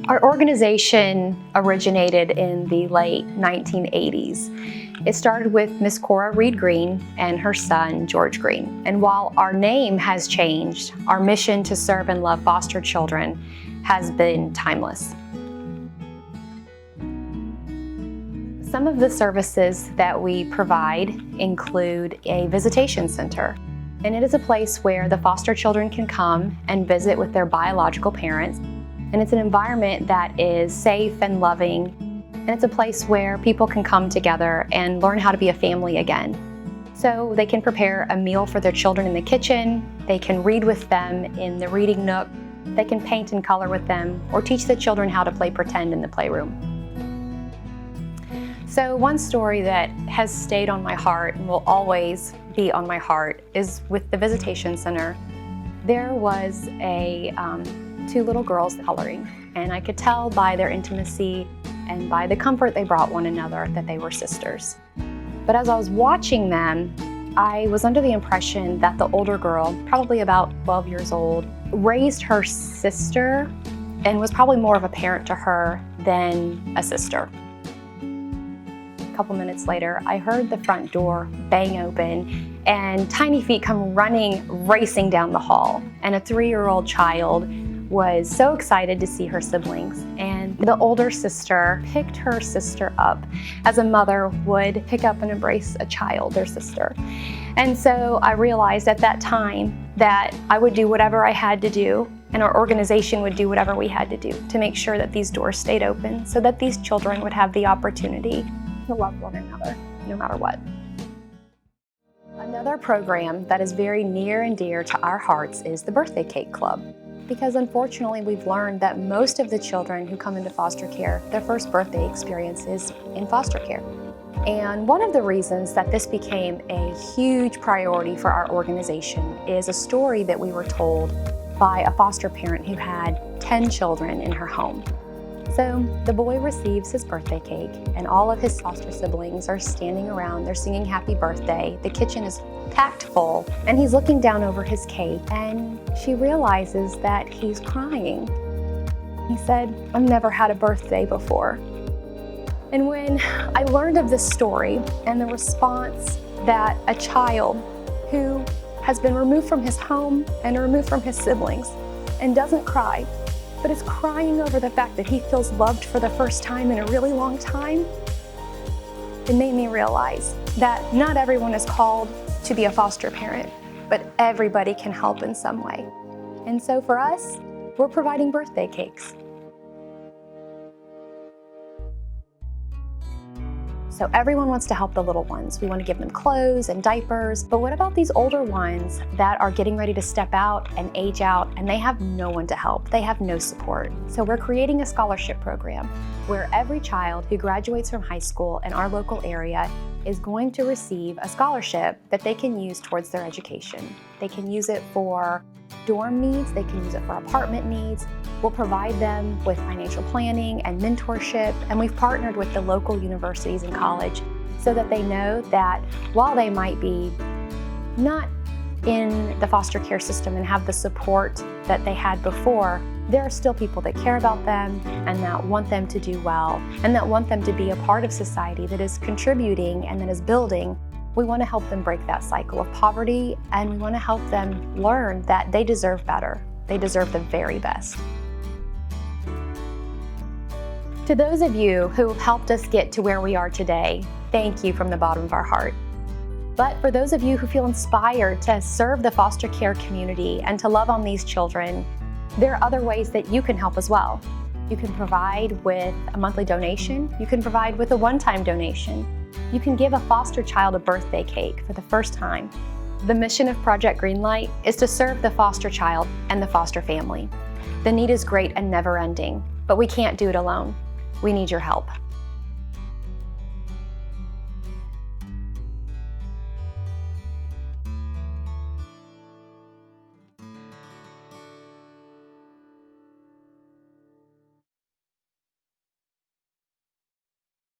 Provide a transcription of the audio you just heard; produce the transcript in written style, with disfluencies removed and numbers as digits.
Our organization originated in the late 1980s. It started with Miss Cora Reed Greene and her son, George Greene. And while our name has changed, our mission to serve and love foster children has been timeless. Some of the services that we provide include a visitation center. And it is a place where the foster children can come and visit with their biological parents. And it's an environment that is safe and loving. And it's a place where people can come together and learn how to be a family again. So they can prepare a meal for their children in the kitchen. They can read with them in the reading nook. They can paint and color with them or teach the children how to play pretend in the playroom. So one story that has stayed on my heart and will always be on my heart is with the visitation center. There was two little girls coloring, and I could tell by their intimacy and by the comfort they brought one another that they were sisters. But as I was watching them, I was under the impression that the older girl, probably about 12 years old, raised her sister and was probably more of a parent to her than a sister. A couple minutes later, I heard the front door bang open and tiny feet come racing down the hall, and a 3-year-old child was so excited to see her siblings. And the older sister picked her sister up as a mother would pick up and embrace a child, their sister. And so I realized at that time that I would do whatever I had to do, and our organization would do whatever we had to do to make sure that these doors stayed open so that these children would have the opportunity to love one another no matter what. Another program that is very near and dear to our hearts is the Birthday Cake Club. Because unfortunately, we've learned that most of the children who come into foster care, their first birthday experience is in foster care. And one of the reasons that this became a huge priority for our organization is a story that we were told by a foster parent who had 10 children in her home. So the boy receives his birthday cake, and all of his foster siblings are standing around. They're singing happy birthday. The kitchen is packed full, and he's looking down over his cake, and she realizes that he's crying. He said, "I've never had a birthday before." And when I learned of this story and the response that a child who has been removed from his home and removed from his siblings and doesn't cry, but is crying over the fact that he feels loved for the first time in a really long time, it made me realize that not everyone is called to be a foster parent, but everybody can help in some way. And so for us, we're providing birthday cakes. So everyone wants to help the little ones. We want to give them clothes and diapers, but what about these older ones that are getting ready to step out and age out and they have no one to help? They have no support. So we're creating a scholarship program where every child who graduates from high school in our local area is going to receive a scholarship that they can use towards their education. They can use it for dorm needs, they can use it for apartment needs. We'll provide them with financial planning and mentorship, and we've partnered with the local universities and college so that they know that while they might be not in the foster care system and have the support that they had before, there are still people that care about them and that want them to do well and that want them to be a part of society that is contributing and that is building. We want to help them break that cycle of poverty, and we want to help them learn that they deserve better. They deserve the very best. To those of you who have helped us get to where we are today, thank you from the bottom of our heart. But for those of you who feel inspired to serve the foster care community and to love on these children, there are other ways that you can help as well. You can provide with a monthly donation. You can provide with a one-time donation. You can give a foster child a birthday cake for the first time. The mission of Project Greenlight is to serve the foster child and the foster family. The need is great and never ending, but we can't do it alone. We need your help.